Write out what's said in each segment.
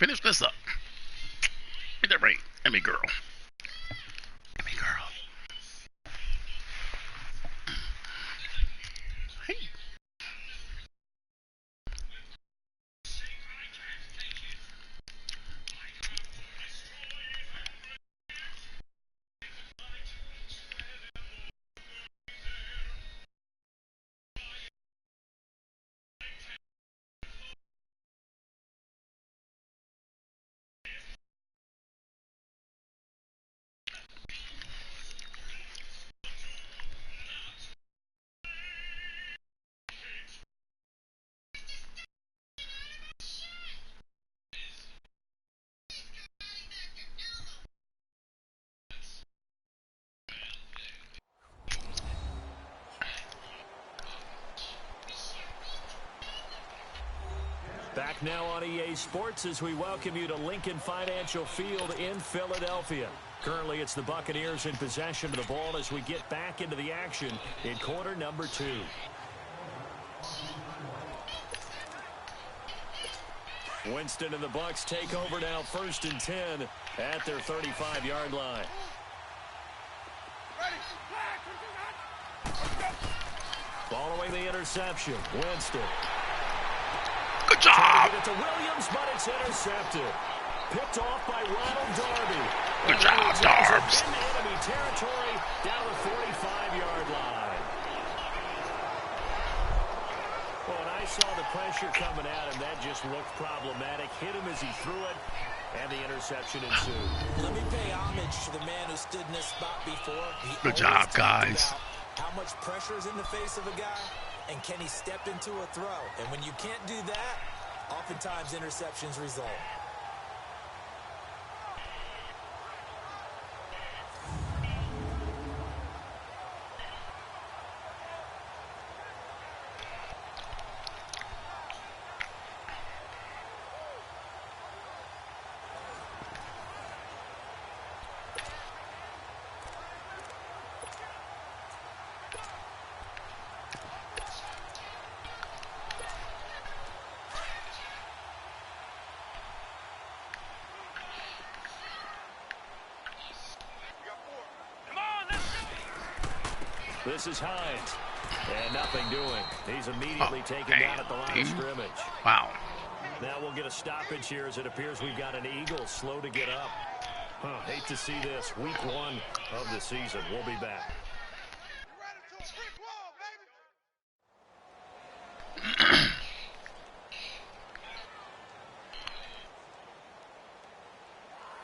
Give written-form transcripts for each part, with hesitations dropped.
Finish this up. Get that right. Let me, girl. Let me, girl. Hey. Back now on EA Sports as we welcome you to Lincoln Financial Field in Philadelphia. Currently, it's the Buccaneers in possession of the ball as we get back into the action in quarter number 2. Winston and the Bucs take over now, 1st and 10 at their 35-yard line. Following the interception, Winston. Good job. It to Williams, but it's intercepted. Picked off by Ronald Darby. Good job, Darbs. In enemy territory, down the 45-yard line. Well, when I saw the pressure coming at him, that just looked problematic. Hit him as he threw it, and the interception ensued. Let me pay homage to the man who stood in this spot before. Good job, guys. How much pressure is in the face of a guy, and can he step into a throw? And when you can't do that, oftentimes interceptions result. This is Hines. And nothing doing. He's immediately taken down at the line of scrimmage. Wow. Now we'll get a stoppage here as it appears we've got an Eagle slow to get up. Hate to see this. Week 1 of the season. We'll be back.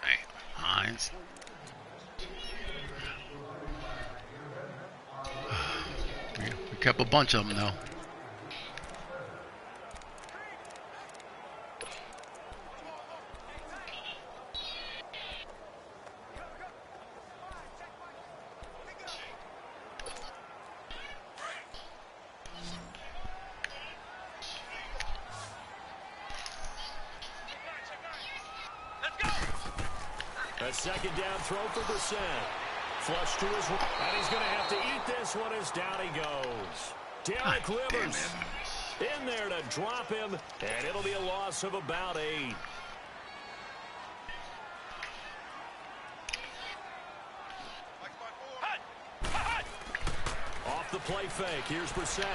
Hey, Hines. We kept a bunch of them, though. A second down throw for Brissett. Flush to his right, and he's going to have to eat this one as down he goes. Derek Rivers in there to drop him, and it'll be a loss of about 8. Off the play fake, here's Brissett.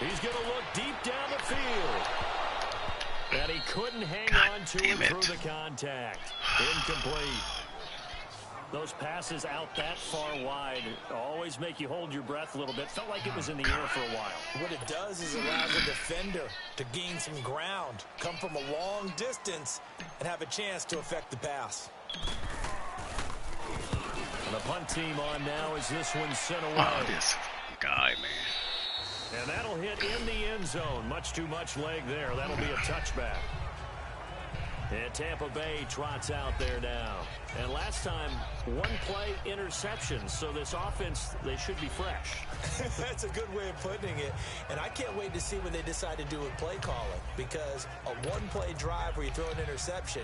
He's going to look deep down the field. And he couldn't hang on to it through the contact. Incomplete. Those passes out that far wide always make you hold your breath a little bit. Felt like it was in the air for a while. What it does is allows a defender to gain some ground, come from a long distance, and have a chance to affect the pass. And the punt team on now as this one's sent away. Oh, this guy, man. And that'll hit in the end zone. Much too much leg there. That'll be a touchback. And Tampa Bay trots out there now. And last time, 1-play interception. So this offense, they should be fresh. That's a good way of putting it. And I can't wait to see what they decide to do with play calling. Because a 1-play drive where you throw an interception,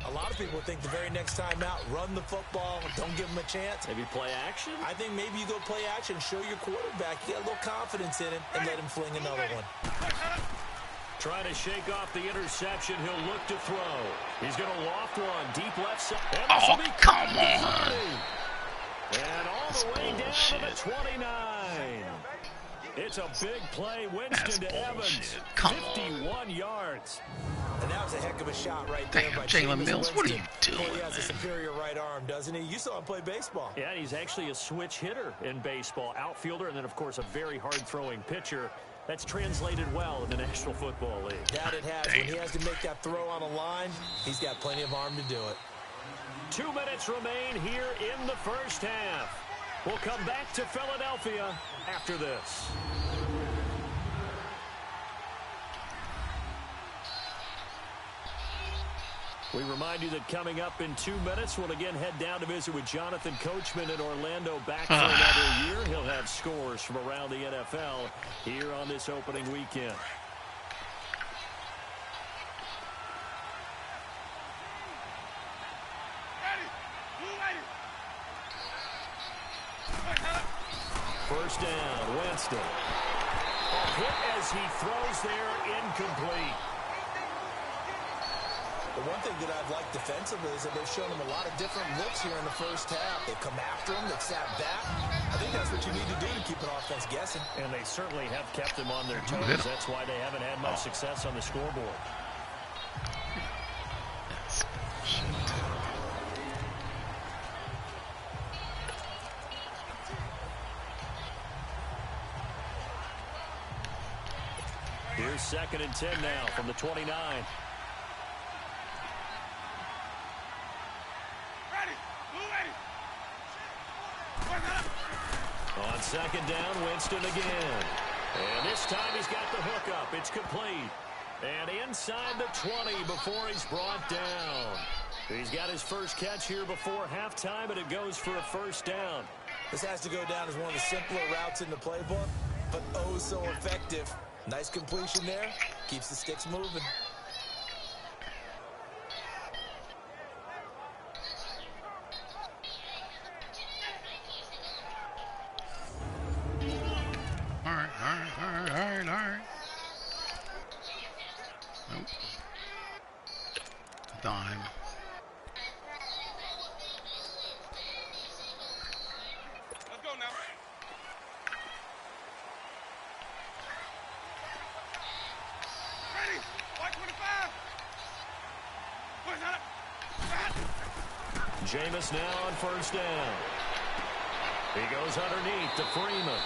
a lot of people think the very next time out, run the football, don't give them a chance. Maybe play action? I think maybe you go play action, show your quarterback, you got a little confidence in him, and let him fling another one. Trying to shake off the interception. He'll look to throw. He's going to loft one deep left side. Oh, come on. And all the way down to the 29. It's a big play. Winston to Evans. 51 yards. And that was a heck of a shot right there. Damn, Jalen Mills, what are you doing, He has a superior right arm, doesn't he? You saw him play baseball. Yeah, he's actually a switch hitter in baseball. Outfielder, and then, of course, a very hard-throwing pitcher. That's translated well in the National Football League. That it has. When he has to make that throw on a line, he's got plenty of arm to do it. 2 minutes remain here in the first half. We'll come back to Philadelphia after this. We remind you that coming up in 2 minutes, we'll again head down to visit with Jonathan Coachman in Orlando back for another year. He'll have scores from around the NFL here on this opening weekend. First down, Winston. A hit as he throws there, incomplete. The one thing that I've liked defensively is that they've shown him a lot of different looks here in the first half. They've come after him. They've sat back. I think that's what you need to do to keep an offense guessing. And they certainly have kept him on their toes. That's why they haven't had much success on the scoreboard. Here's 2nd and 10 now from the 29. On 2nd down, Winston again. And this time he's got the hook up. It's complete. And inside the 20 before he's brought down. He's got his first catch here before halftime, and it goes for a first down. This has to go down as one of the simpler routes in the playbook, but oh so effective. Nice completion there. Keeps the sticks moving. All right. Nope. Dime. Let's go now. Ready? White 25. Push out. Jameis now on first down. He goes underneath to Freeman.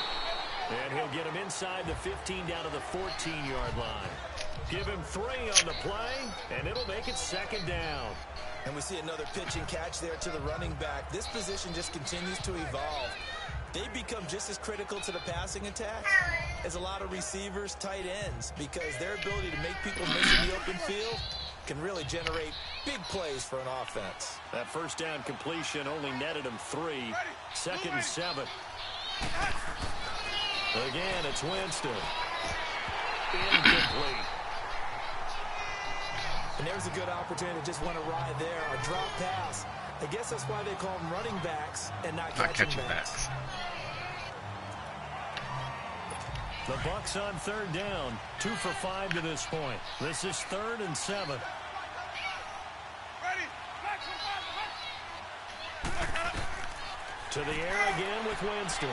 And he'll get him inside the 15 down to the 14-yard line. Give him 3 on the play, and it'll make it 2nd down. And we see another pitch and catch there to the running back. This position just continues to evolve. They become just as critical to the passing attack as a lot of receivers, tight ends, because their ability to make people miss in the open field can really generate big plays for an offense. That first down completion only netted him 3. 2nd and 7. Again, it's Winston. Incomplete. And there's a good opportunity to just want to ride there. A drop pass. I guess that's why they call them running backs and not catching backs. The Bucs on 3rd down. 2 for 5 to this point. This is 3rd and 7. Ready? To the air again with Winston.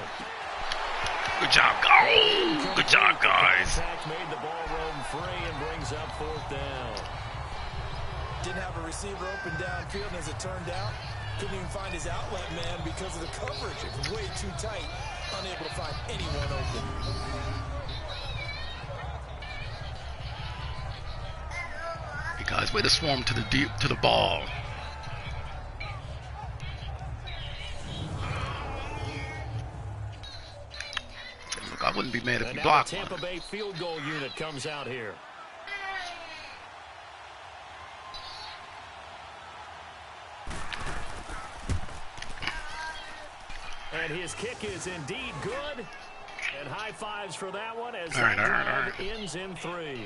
Good job, guys. Good job, guys. Contact made the ball roam free and brings up 4th down. Didn't have a receiver open downfield, and as it turned out, couldn't even find his outlet man because of the coverage. It was way too tight, unable to find anyone open. Hey guys, way to swarm to the ball. Look, I wouldn't be mad if you blocked one. The Tampa Bay field goal unit comes out here. And his kick is indeed good. And high fives for that one as that drive ends in 3.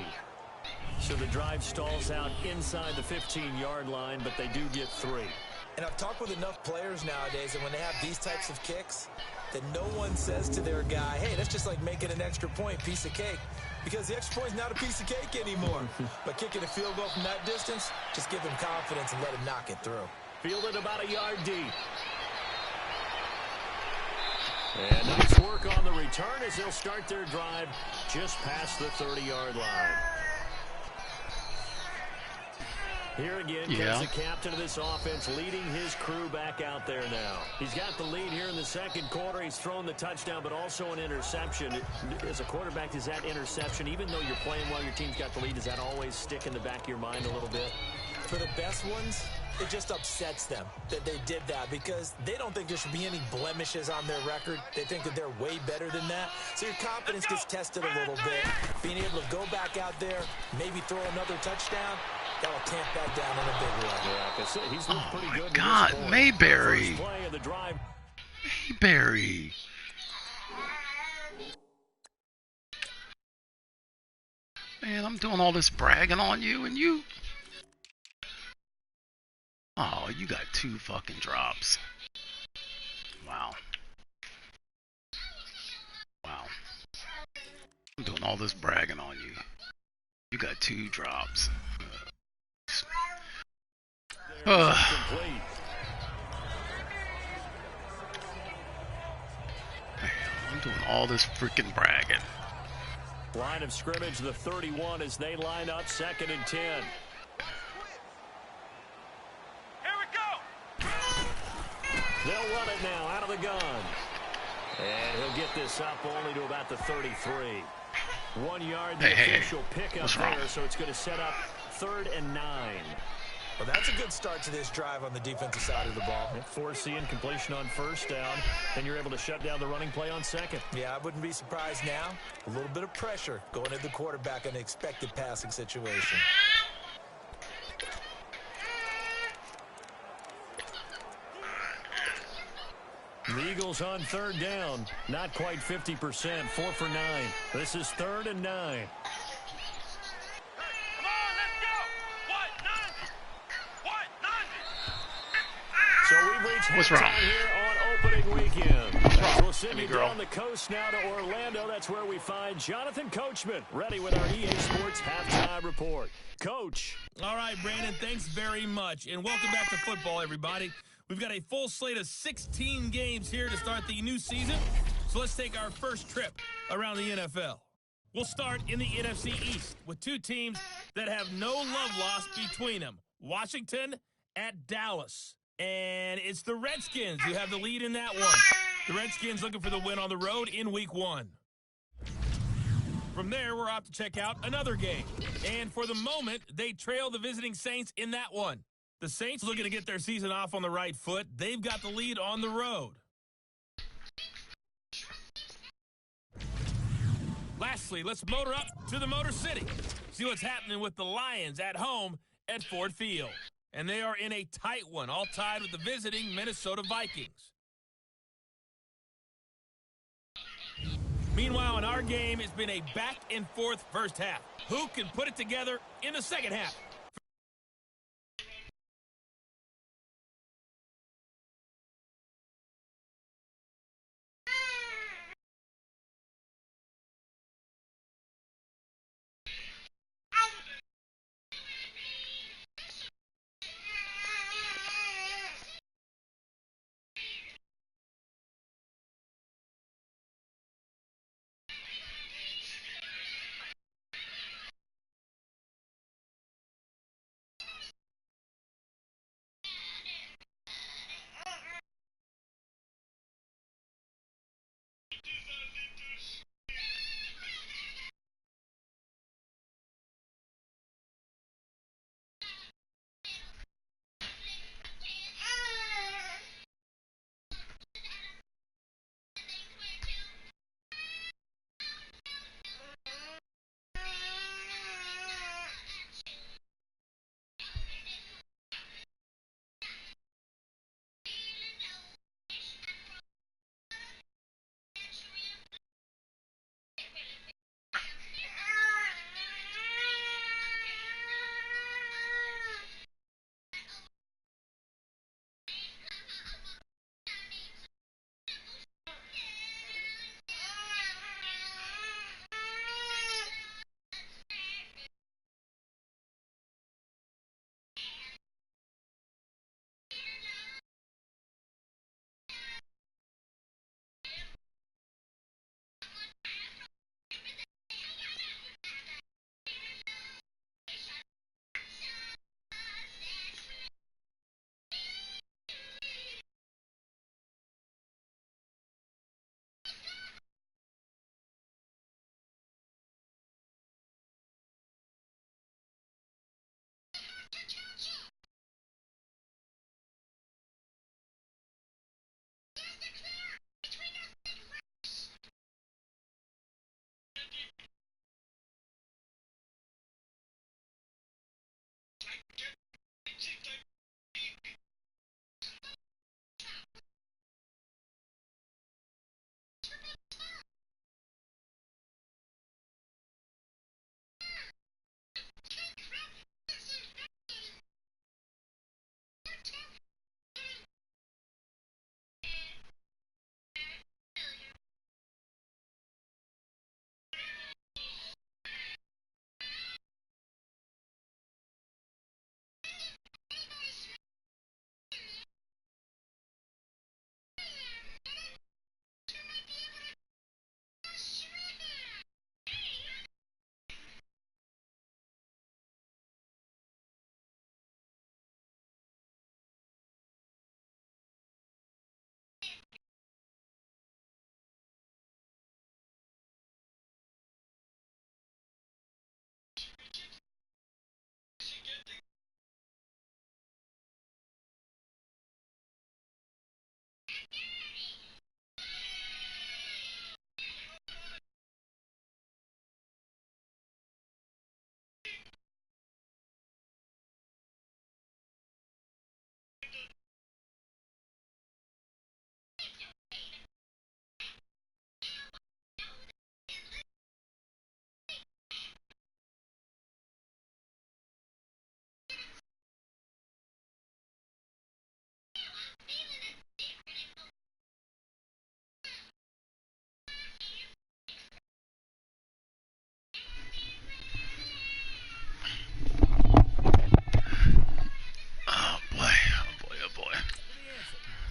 So the drive stalls out inside the 15-yard line, but they do get 3. And I've talked with enough players nowadays, and when they have these types of kicks, that no one says to their guy, hey, that's just like making an extra point, piece of cake. because the extra point is not a piece of cake anymore. But kicking a field goal from that distance, just give him confidence and let him knock it through. Fielded about a yard deep. And nice work on the return as they'll start their drive just past the 30-yard line. Here again comes the captain of this offense leading his crew back out there now. He's got the lead here in the second quarter. He's thrown the touchdown, but also an interception. As a quarterback, does that interception, even though you're playing well, your team's got the lead, does that always stick in the back of your mind a little bit? For the best ones, it just upsets them that they did that because they don't think there should be any blemishes on their record. They think that they're way better than that. So your confidence gets tested a little bit. Being able to go back out there, maybe throw another touchdown, that'll tamp that down in a big way. Yeah, because he's looked pretty good. Oh, God, Mayberry. First play of the drive. Mayberry. Man, I'm doing all this bragging on you, and you... Oh, you got 2 fucking drops. Wow. Wow. I'm doing all this bragging on you. You got 2 drops. Complete. I'm doing all this freaking bragging. Line of scrimmage, the 31 as they line up 2nd and 10. They'll run it now out of the gun. And he'll get this up only to about the 33. 1 yard, the official pickup there, so it's going to set up 3rd and 9. Well, that's a good start to this drive on the defensive side of the ball. Force the incompletion on 1st down, and you're able to shut down the running play on 2nd. Yeah, I wouldn't be surprised now. A little bit of pressure going at the quarterback in an expected passing situation. The Eagles on 3rd down. Not quite 50%. 4 for 9. This is 3rd and 9. So we've reached halftime here on opening weekend. We'll send you down the coast now to Orlando. That's where we find Jonathan Coachman ready with our EA Sports Halftime Report. Coach. All right, Brandon, thanks very much. And welcome back to football, everybody. We've got a full slate of 16 games here to start the new season. So let's take our first trip around the NFL. We'll start in the NFC East with 2 teams that have no love lost between them. Washington at Dallas. And it's the Redskins who have the lead in that one. The Redskins looking for the win on the road in Week 1. From there, we're off to check out another game. And for the moment, they trail the visiting Saints in that one. The Saints looking to get their season off on the right foot. They've got the lead on the road. Lastly, let's motor up to the Motor City. See what's happening with the Lions at home at Ford Field. And they are in a tight one, all tied with the visiting Minnesota Vikings. Meanwhile, in our game, it's been a back-and-forth first half. Who can put it together in the second half?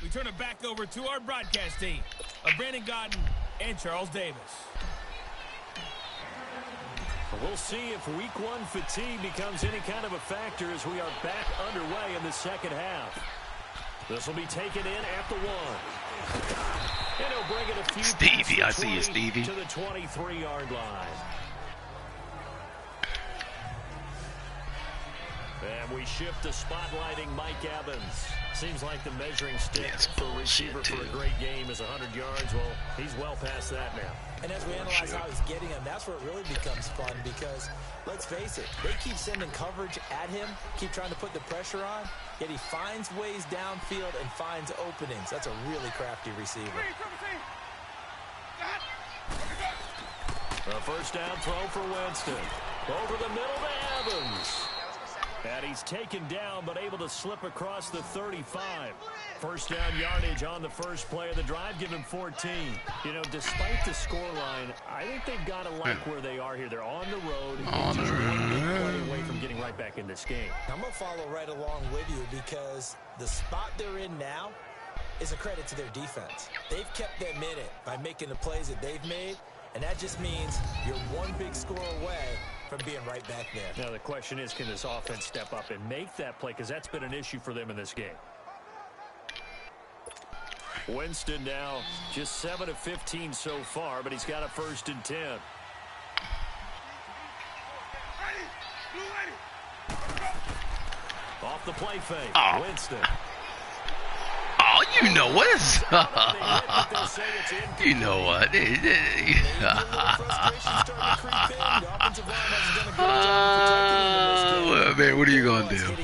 We turn it back over to our broadcast team of Brandon Gaudin and Charles Davis. We'll see if week one fatigue becomes any kind of a factor as we are back underway in the second half. This will be taken in at the 1. And he'll bring it a few Stevie, I see you, Stevie. to the 23-yard line. And we shift to spotlighting Mike Evans. Seems like the measuring stick for a receiver for a great game is 100 yards. Well, he's well past that now. And as we analyze how he's getting them, that's where it really becomes fun because, let's face it, they keep sending coverage at him, keep trying to put the pressure on, yet he finds ways downfield and finds openings. That's a really crafty receiver. A first down throw for Winston. Over the middle to Evans. And he's taken down, but able to slip across the 35. First down yardage on the first play of the drive, give him 14. You know, despite the scoreline, I think they've got to like where they are here. They're on the road. Just one big play away from getting right back in this game. I'm going to follow right along with you because the spot they're in now is a credit to their defense. They've kept them in it by making the plays that they've made, and that just means you're one big score away from being right back there. Now the question is, can this offense step up and make that play? Because that's been an issue for them in this game. Winston now just 7 of 15 so far, but he's got a 1st and 10. Off the play fake, Winston. Oh, you know what? You know what? Man, what are you going to do?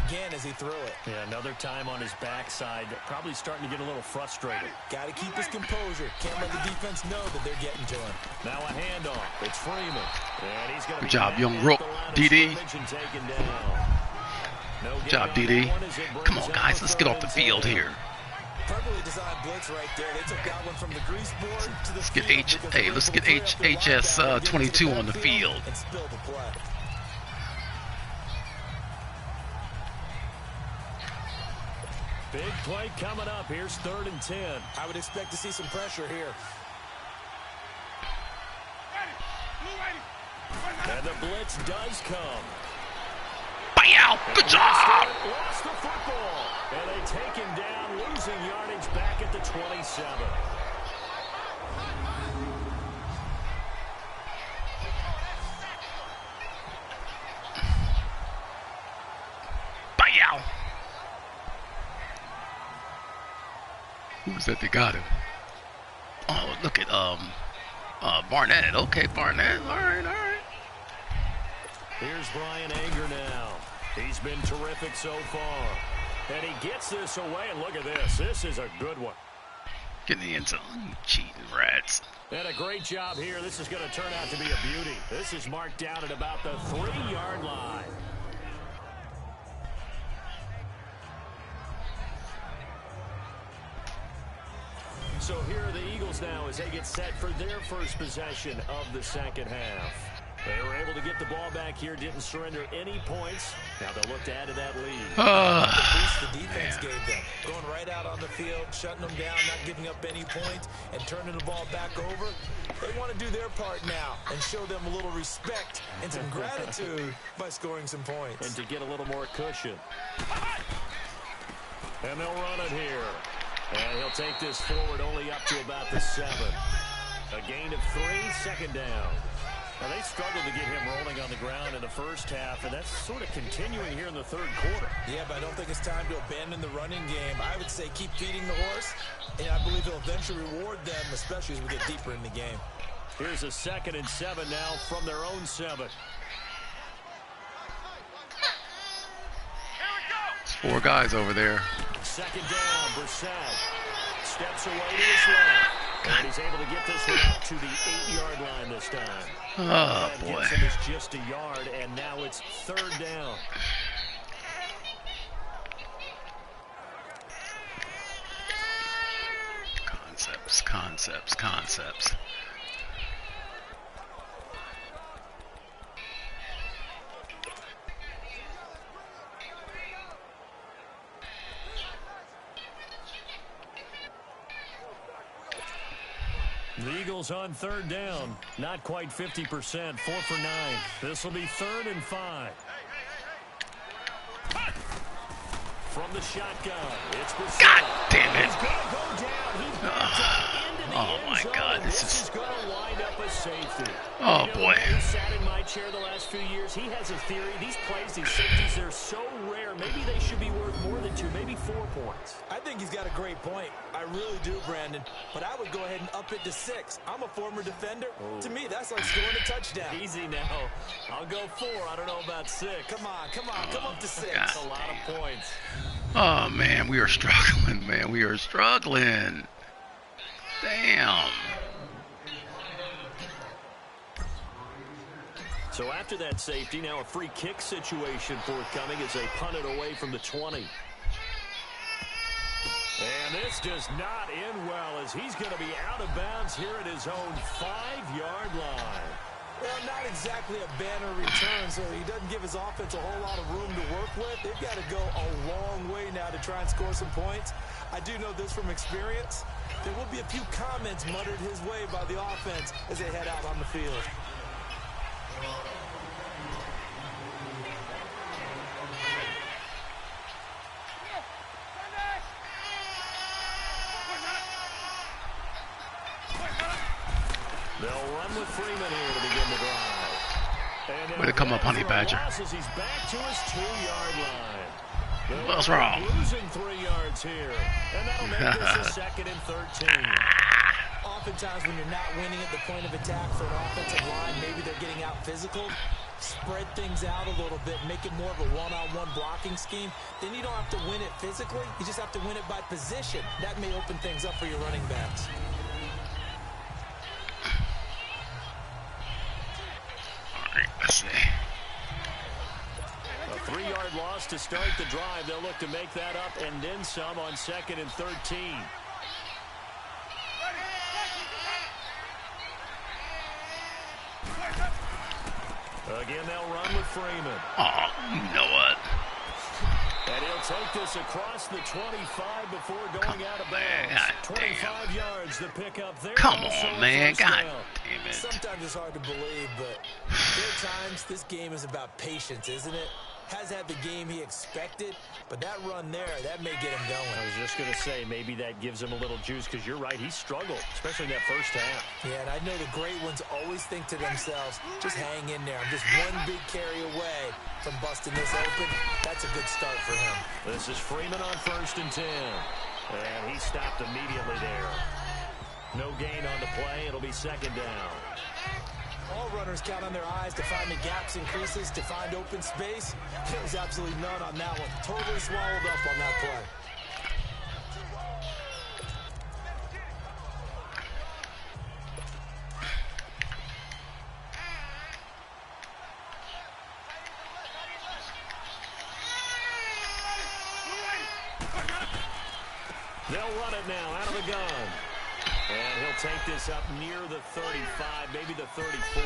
Yeah, another time on his backside, probably starting to get a little frustrated. Got to keep his composure. Can't let the defense know that they're getting to him. Now a handoff. It's Freeman. And he's going to Good job, young Rook. DD. Good job, DD. Come on, guys. Let's get off the field here. Perfectly designed blitz right there. They took that one from the grease board to the field. Let's get HS 22 on the field. And spill the play. Big play coming up. Here's 3rd and 10. I would expect to see some pressure here. And the blitz does come. Bam! Good job! Lost the football. And they take him down, losing yardage back at the 27. Bam! Who was that that got him? Oh, look at Barnett. Okay, Barnett. All right, all right. Here's Brian Anger now. He's been terrific so far. And he gets this away, and look at this. This is a good one. Get in the end zone, you cheating rats. And a great job here. This is going to turn out to be a beauty. This is marked down at about the 3-yard line. So here are the Eagles now as they get set for their first possession of the second half. They were able to get the ball back here, didn't surrender any points. Now they'll look to add to that lead. The boost the defense gave them. Going right out on the field, shutting them down, not giving up any points, and turning the ball back over. They want to do their part now and show them a little respect and some gratitude by scoring some points. And to get a little more cushion. And they'll run it here. And he'll take this forward only up to about the 7. A gain of 3, second down. Now, they struggled to get him rolling on the ground in the first half, and that's sort of continuing here in the third quarter. Yeah, but I don't think it's time to abandon the running game. I would say keep feeding the horse, and I believe he'll eventually reward them, especially as we get deeper in the game. Here's a 2nd and 7 now from their own 7. There's 4 guys over there. Second down, Brissett steps away to his left. And he's able to get this one out to the 8-yard line this time. Oh, boy. Gets him is just a yard, and now it's 3rd down. Concepts. The Eagles on 3rd down. Not quite 50%. 4 for 9. This will be 3rd and 5. From the shotgun, it's Brissett. God damn it. He's going to go down. He's backed up into the Oh, end my zone. God. This is going to wind up a safety. Oh, boy. He sat in my chair the last few years. He has a theory. These plays, these safeties, they're so rare. Maybe they should be worth more than 2, maybe 4 points. I think he's got a great point. I really do, Brandon. But I would go ahead and up it to 6. I'm a former defender. Oh. To me, that's like scoring a touchdown. Easy now. I'll go 4. I don't know about 6. Come on. Come up to 6. God. That's a lot of points. Oh, man, we are struggling, man. We are struggling. Damn. So after that safety, now a free kick situation forthcoming as they punt it away from the 20. And this does not end well as he's going to be out of bounds here at his own 5-yard line. Well, not exactly a banner return, so he doesn't give his offense a whole lot of room to work with. They've got to go a long way now to try and score some points. I do know this from experience. There will be a few comments muttered his way by the offense as they head out on the field. They'll run with Freeman here to begin the drive. And Way to come up, Honey Badger. He's back to his 2-yard line. What's wrong? Losing 3 yards here. And that'll make this a 2nd and 13. Oftentimes when you're not winning at the point of attack for an offensive line, maybe they're getting out physical. Spread things out a little bit, make it more of a one-on-one blocking scheme. Then you don't have to win it physically. You just have to win it by position. That may open things up for your running backs. Let's see. A 3-yard loss to start the drive. They'll look to make that up and then some on 2nd and 13. Again, they'll run with Freeman. Oh, you know what? And he'll take this across the 25 before going out of bounds. God 25 yards the pickup there. Come Also on, a man. first God down. damn it. Sometimes it's hard to believe, but there are times this game is about patience, isn't it? Has had the game he expected, but that run there, that may get him I going. was just going to say, maybe that gives him a little juice, because you're right, he struggled, especially in that first half. Yeah, and I know the great ones always think to themselves, just hang in there. I'm just one big carry away from busting this open. That's a good start for him. This is Freeman on 1st and 10. And he stopped immediately there. No gain on the play. It'll be second down. All runners count on their eyes to find the gaps and creases, to find open space. There was absolutely none on that one. Totally swallowed up on that play. They'll run it now out of the gun. And he'll take this up near the 35, maybe the 34.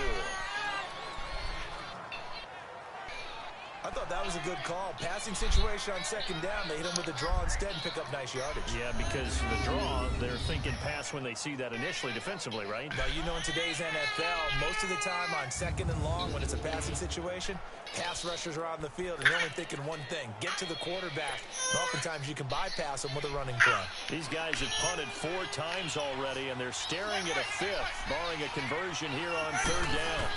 I thought that was a good call. Passing situation on second down. They hit him with a draw instead and pick up nice yardage. Yeah, because the draw, they're thinking pass when they see that initially defensively, right? Now, you know, in today's NFL, most of the time on second and long, when it's a passing situation, pass rushers are on the field, and they're only thinking one thing: get to the quarterback. And oftentimes, you can bypass them with a running play. These guys have punted 4 times already, and they're staring at a 5th, barring a conversion here on third down.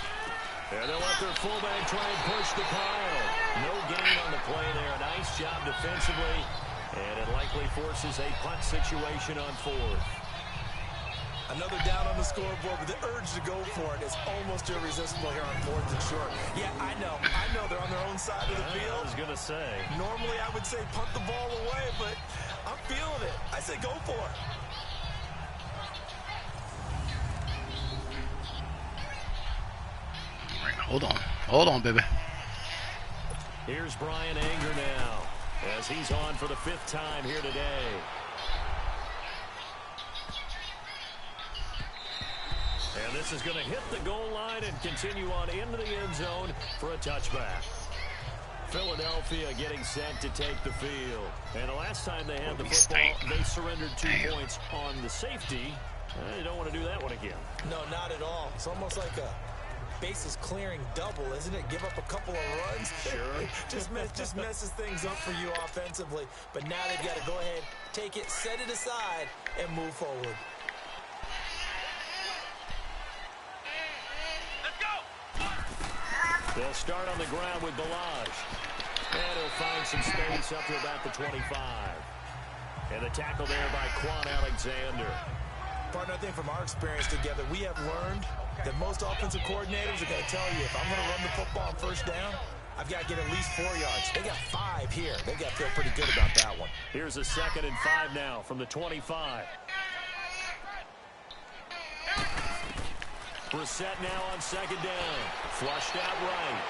And they'll let their fullback try and push the pile. No gain on the play there. Nice job defensively. And it likely forces a punt situation on 4th. Another down on the scoreboard, but the urge to go for it is almost irresistible here on 4th and short. Yeah, I know they're on their own side of the field. I was going to say. Normally, I would say punt the ball away, but I'm feeling it. I say go for it. Hold on, baby. Here's Brian Anger now, as he's on for the 5th time here today. And this is going to hit the goal line and continue on into the end zone for a touchback. Philadelphia getting set to take the field. And the last time they had the football, they surrendered 2 points on the safety. They don't want to do that one again. No, not at all. It's almost like a bases clearing double, isn't it? Give up a couple of runs. Sure. just messes things up for you offensively. But now they've got to go ahead, take it, set it aside, and move forward. Let's go! They'll start on the ground with Balazs. And he'll find some space up to about the 25. And the tackle there by Quan Alexander. Partner, I think from our experience together, we have learned that most offensive coordinators are going to tell you, if I'm going to run the football on first down, I've got to get at least 4 yards. They got 5 here. They got to feel pretty good about that one. Here's a 2nd and 5 now from the 25. Brissett now on 2nd down. Flushed out right.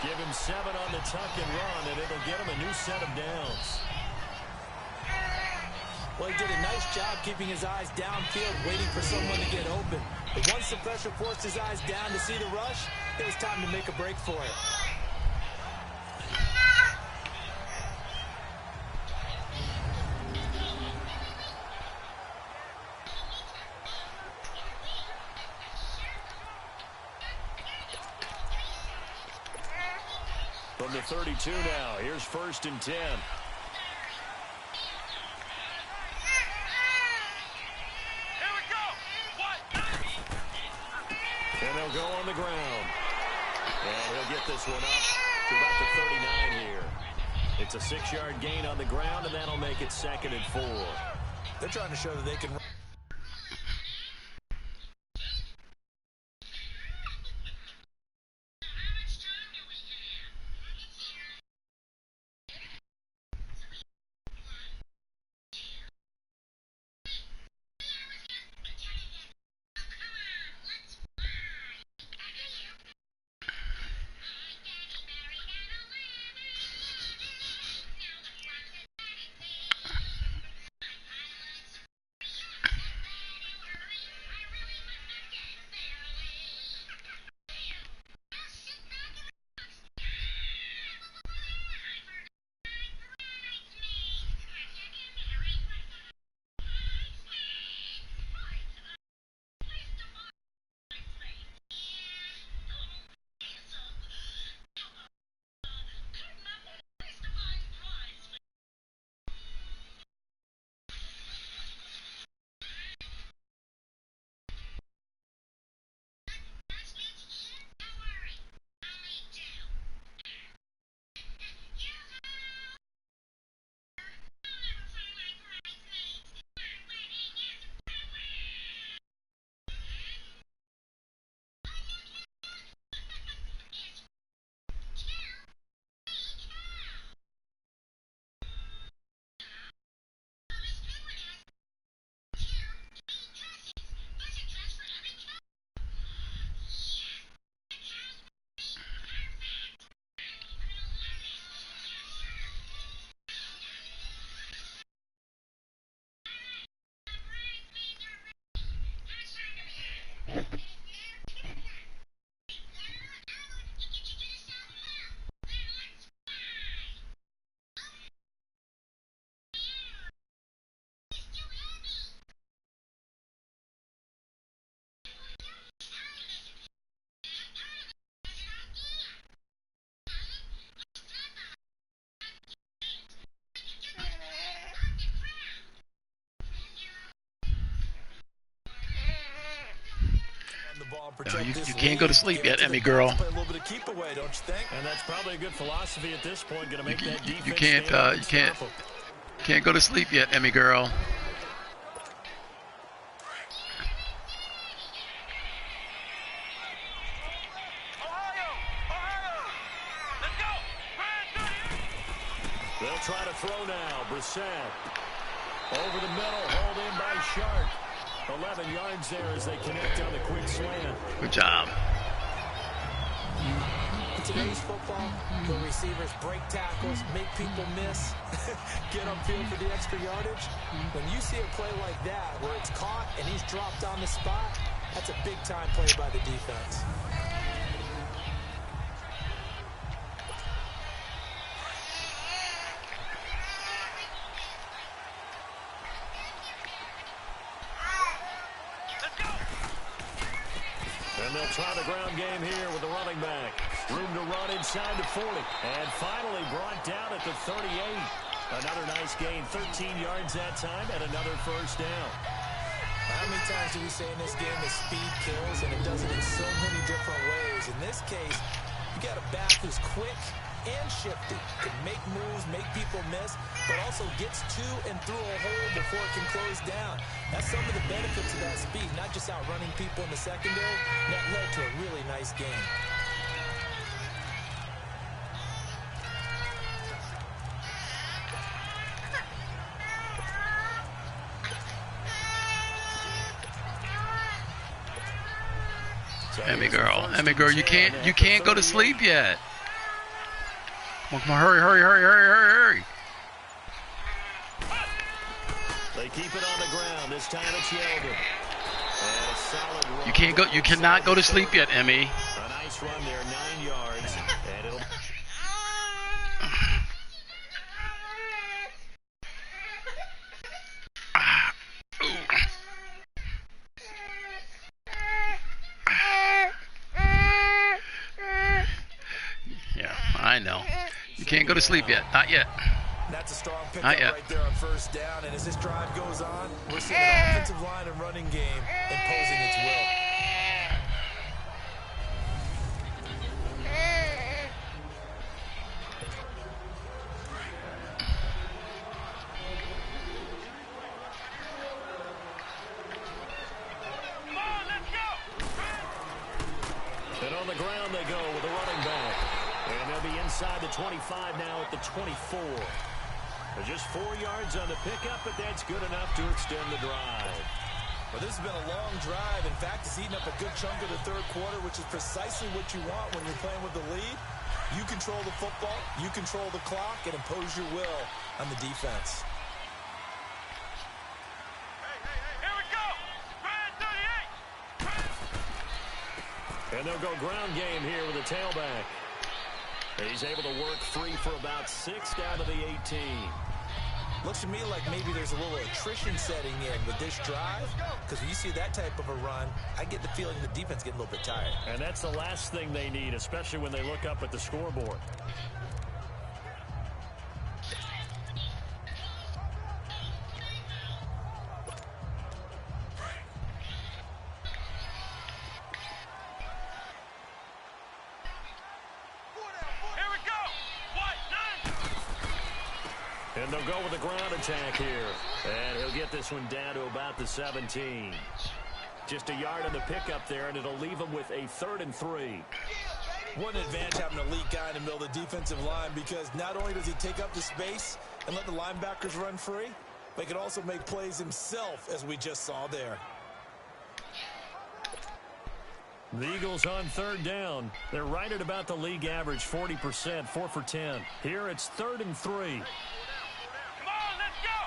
Give him 7 on the tuck and run, and it'll get him a new set of downs. Well, he did a nice job keeping his eyes downfield, waiting for someone to get open. But once the pressure forced his eyes down to see the rush, it was time to make a break for it. From the 32 now, here's 1st and 10. And they'll go on the ground. And he'll get this one up to about the 39 here. It's a 6-yard gain on the ground, and that'll make it 2nd and 4. They're trying to show that they can run. and protect you this can't go to lead, sleep get yet, to Emmy the girl. box, play a little bit of keep away, don't you think? And that's probably a good philosophy at this point. Going to make that defense You can't can't go to sleep yet, Emmy girl. They'll try to throw now. Brissett over the middle, hauled in by Shark. 11 yards there as they connect on the quick slant. Good job. In today's football, the receivers break tackles, make people miss, get upfield for the extra yardage. When you see a play like that where it's caught and he's dropped on the spot, that's a big-time play by the defense. And they'll try the ground game here with the running back. Room to run inside the 40. And finally brought down at the 38. Another nice gain, 13 yards that time, and another first down. How many times do we say in this game that speed kills, and it does it in so many different ways? In this case, you got a back who's quick and shifty, can make moves, make people miss, but also gets to and through a hole before it can close down. That's some of the benefits of that speed, not just outrunning people in the secondary. That led to a really nice game. Emmy girl, you can't go to sleep yet. Come on, hurry. They keep it on the ground. This time it's Yeldon. And a solid run. You cannot go to sleep yet, Emmy. A nice run there, 9 yards. And it'll... Yeah, I know. You can't go to sleep yet. Not yet. That's a strong pickup Not yet. right there on first down. And as this drive goes on, we're seeing an offensive line and running game imposing its will. And on the ground they go with the running back. And they'll be inside the 25 now at the 24. They're just 4 yards on the pickup, but that's good enough to extend the drive. But this has been a long drive. In fact, it's eaten up a good chunk of the third quarter, which is precisely what you want when you're playing with the lead. You control the football, you control the clock, and impose your will on the defense. Here we go! Red 38! And they'll go ground game here with a tailback. He's able to work free for about 6 down to the 18. Looks to me like maybe there's a little attrition setting in with this drive, because when you see that type of a run, I get the feeling the defense getting a little bit tired. And that's the last thing they need, especially when they look up at the scoreboard. Here we go! What? 9! And they'll go with the ground attack here. And he'll get this one down to about the 17. Just a yard on the pickup there, and it'll leave him with a 3rd and 3. What an advantage having an elite guy in the middle of the defensive line, because not only does he take up the space and let the linebackers run free, but he can also make plays himself, as we just saw there. The Eagles on 3rd down. They're right at about the league average, 40%, 4 for 10. Here it's 3rd and 3. Come on, let's go!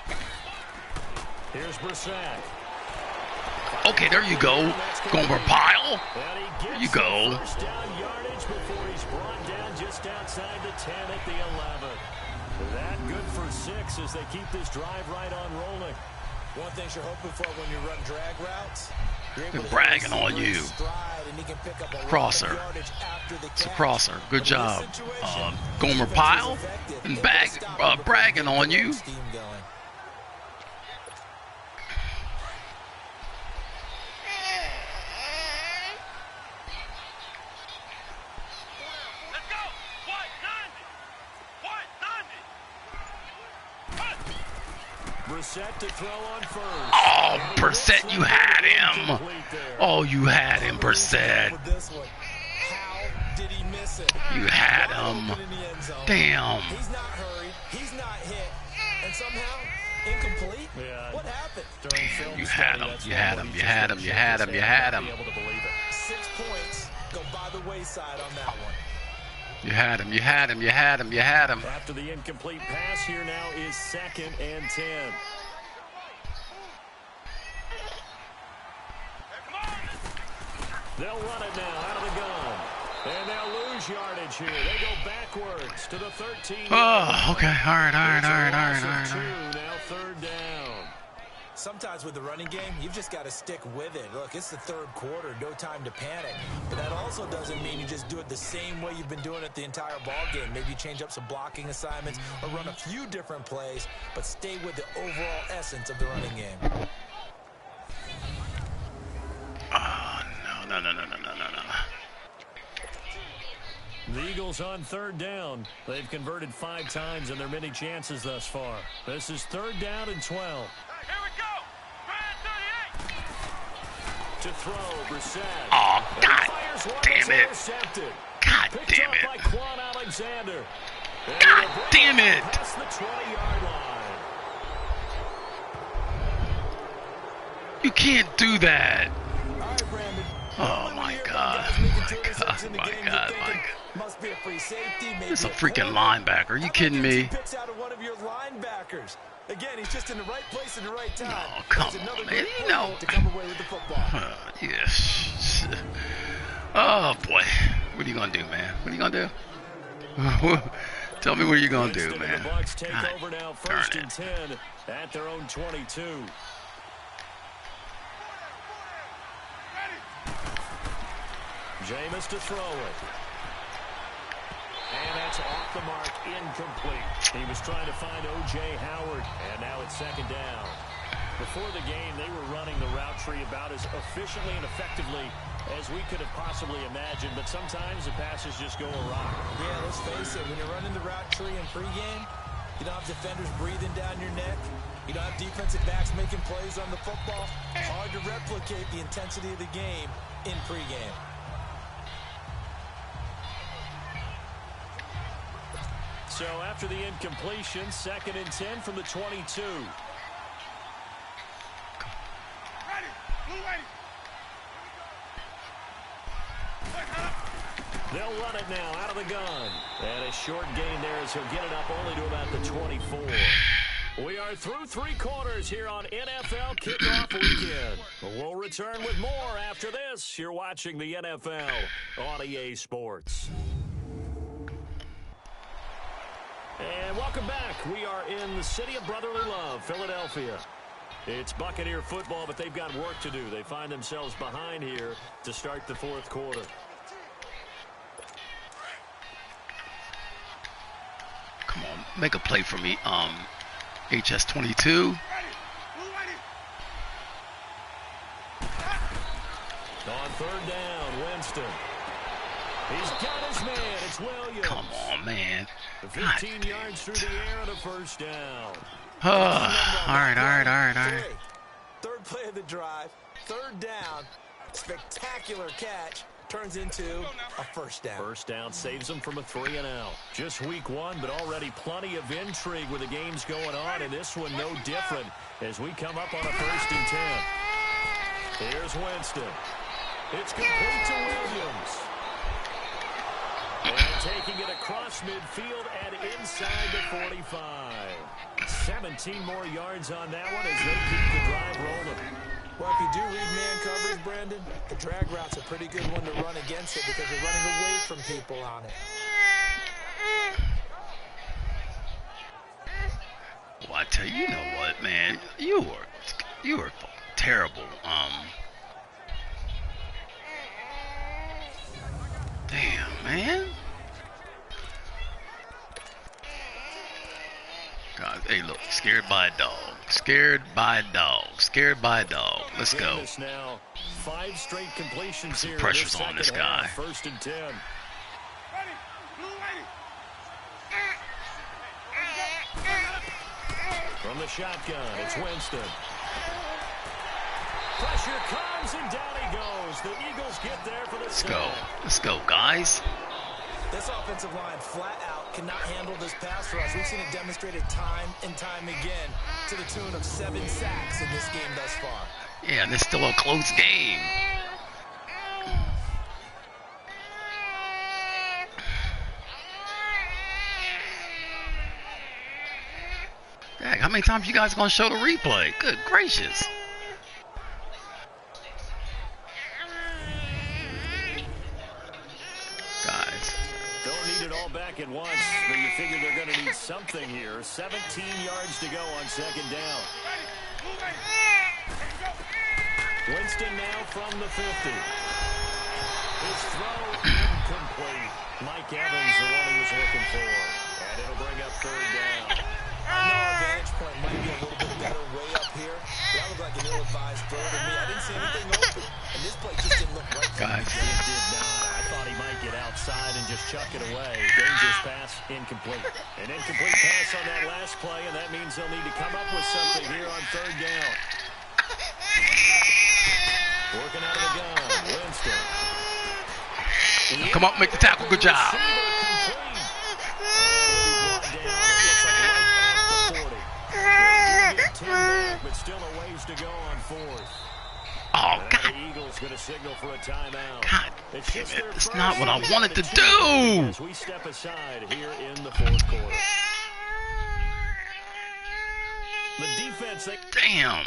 Here's Brissett. Okay, there you go. Gomer Pyle. And he There you gets go. the first down yardage before he's brought down just outside the 10 at the 11. That good for 6 as they keep this drive right on rolling. One thing you're hoping for when you run drag routes, you're able to Bragging hit a on you. stride, and he can pick up a lot of Crosser. yardage after the It's a catch. crosser. Good But in this job. situation, Gomer defense Pyle was effective. and Able to stop him before bragging he could on get you. the steam going. Brissett to throw on first. Oh, Brissett, you had him. Oh, you had him, Brissett. With this one, how did he miss it? You had Wide him. open in the end zone. Damn. He's not hurried. He's not hit. And somehow, incomplete? Yeah. What happened? During film You had study, him. that's You had one him. where You he had just him. You shake had his him. You head had and him. not be able to believe it. 6 points go by the wayside on that one. You had him. You had him. You had him. You had him. After the incomplete pass, here now is 2nd and 10. They'll run it now out of the gun. And they'll lose yardage here. They go backwards to the 13. Oh, okay. All right. All right. All right. All right. All right. All right. Now 3rd down. Sometimes with the running game, you've just got to stick with it. Look, it's the 3rd quarter, no time to panic. But that also doesn't mean you just do it the same way you've been doing it the entire ball game. Maybe you change up some blocking assignments or run a few different plays, but stay with the overall essence of the running game. Oh, no. The Eagles on 3rd down. They've converted 5 times in their many chances thus far. This is 3rd down and 12. Here we go. Brad 38. To throw, Brissett. Oh, And God fires one damn that's it. intercepted. God Picked damn up it. by Quan Alexander. And God they'll break damn it. Past the 20-yard line. You can't do that. All right, Brandon. Oh, Normally when my you hear God. about guys making My two interceptions in the God. game, My you're God. thinking, My must be a free safety, maybe This is a corner. freaking linebacker. Are you How about kidding getting me? two picks out of one of your linebackers? Again, he's just in the right place at the right time. Oh, come That's another on, great man. You play know. to come away with the football. Yes. Oh, boy. What are you going to do, man? What are you going to do? Tell me what you're going to do, Winston and man. The Bucs take God over now, darn 1st and it. 10 at their own 22. Jameis to throw it. And that's off the mark, incomplete. He was trying to find O.J. Howard, and now it's 2nd down. Before the game, they were running the route tree about as efficiently and effectively as we could have possibly imagined, but sometimes the passes just go awry. Yeah, let's face it. When you're running the route tree in pregame, you don't have defenders breathing down your neck. You don't have defensive backs making plays on the football. Hard to replicate the intensity of the game in pregame. So after the incompletion, 2nd and 10 from the 22. Ready. Blue ready. They'll run it now out of the gun. And a short gain there as he'll get it up only to about the 24. We are through 3 quarters here on NFL Kickoff Weekend. We'll return with more after this. You're watching the NFL on EA Sports. And welcome back. We are in the city of brotherly love, Philadelphia. It's Buccaneer football, but they've got work to do. They find themselves behind here to start the 4th quarter. Come on. Make a play for me. HS22. Ready. Blue ready. On 3rd down, Winston. He's got his man. It's Williams. Come on, man. 15 yards through the air and a 1st down. All right. 3rd play of the drive, 3rd down, spectacular catch, turns into a 1st down. 1st down saves them from a 3-and-out. Just week 1, but already plenty of intrigue with the games going on, and this one no different as we come up on a 1st and 10. Here's Winston. It's complete to Williams. And taking it across midfield and inside the 45. 17 more yards on that one as they keep the drive rolling. Well, if you do read man coverage, Brandon, the drag route's a pretty good one to run against it because you're running away from people on it. Well, I tell you, you know what, man? You were terrible. Damn, man. God, hey, look, scared by a dog. Scared by a dog. Scared by a dog. Let's go. Now, 5 straight completions Some here. pressure's on this guy. 1st and 10. Ready. Blue ready. From the shotgun, it's Winston. Pressure comes, and down he goes. The Eagles get there for the Let's sack. go. Let's go, guys. This offensive line flat out cannot handle this pass rush. We've seen it demonstrated time and time again to the tune of 7 sacks in this game thus far. Yeah, and it's still a close game. Dang, how many times you guys gonna show the replay? Good gracious. Guys. Don't need it all back at once, but you figure they're going to need something here. 17 yards to go on second down. Winston now from the 50. His throw incomplete. Mike Evans, the one he was looking for. And it'll bring up third down. I know our vantage point might be a little bit better way up here. That looked like an ill-advised throw to me. I didn't see anything open. And this play just didn't look right. Guys. It did not. I thought he might get outside and just chuck it away. Dangerous pass, incomplete. An incomplete pass on that last play, and that means they'll need to come up with something here on third down. Working out of the gun, Winston. Come up, make the tackle. Good job. But still a ways to go on fourth. Oh, God. The Eagles going to signal for a timeout. God damn it. It's not what I wanted to do. As we step aside here in the fourth quarter. The defense, they... Damn.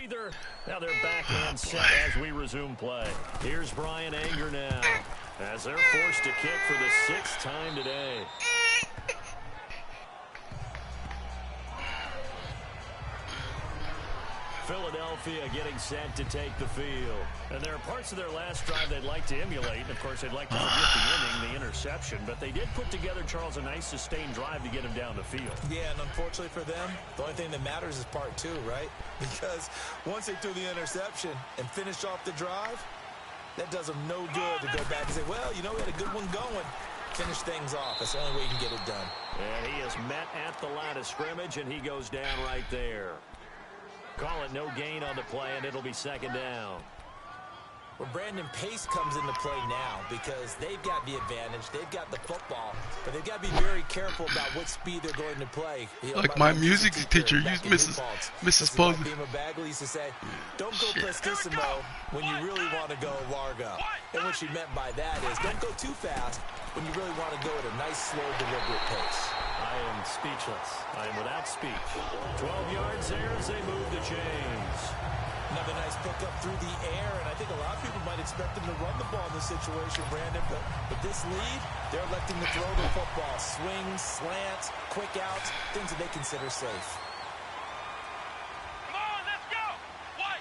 breather. Now they're back and set as we resume play. Here's Brian Anger now, as they're forced to kick for the 6th time today. Philadelphia getting set to take the field. And there are parts of their last drive they'd like to emulate. And, of course, they'd like to forget the inning, the interception. But they did put together, Charles, a nice sustained drive to get him down the field. Yeah, and unfortunately for them, the only thing that matters is part 2, right? Because once they threw the interception and finished off the drive, that does them no good to go back and say, well, you know, we had a good one going. Finish things off. That's the only way you can get it done. And he is met at the line of scrimmage, and he goes down right there. Call it no gain on the play, and it'll be 2nd down. Well, Brandon, pace comes into play now because they've got the advantage. They've got the football, but they've got to be very careful about what speed they're going to play. Like my music teacher used Mrs. Posner. Bima Bagley used to say, don't go prestissimo when you really want to go largo. And what she meant by that is don't go too fast when you really want to go at a nice, slow, deliberate pace. I am speechless. I am without speech. 12 yards there as they move the chains. Another nice pickup through the air, and I think a lot of people might expect them to run the ball in this situation, Brandon, but with this lead, they're electing to throw the football. Swings, slants, quick outs, things that they consider safe. Come on, let's go! White!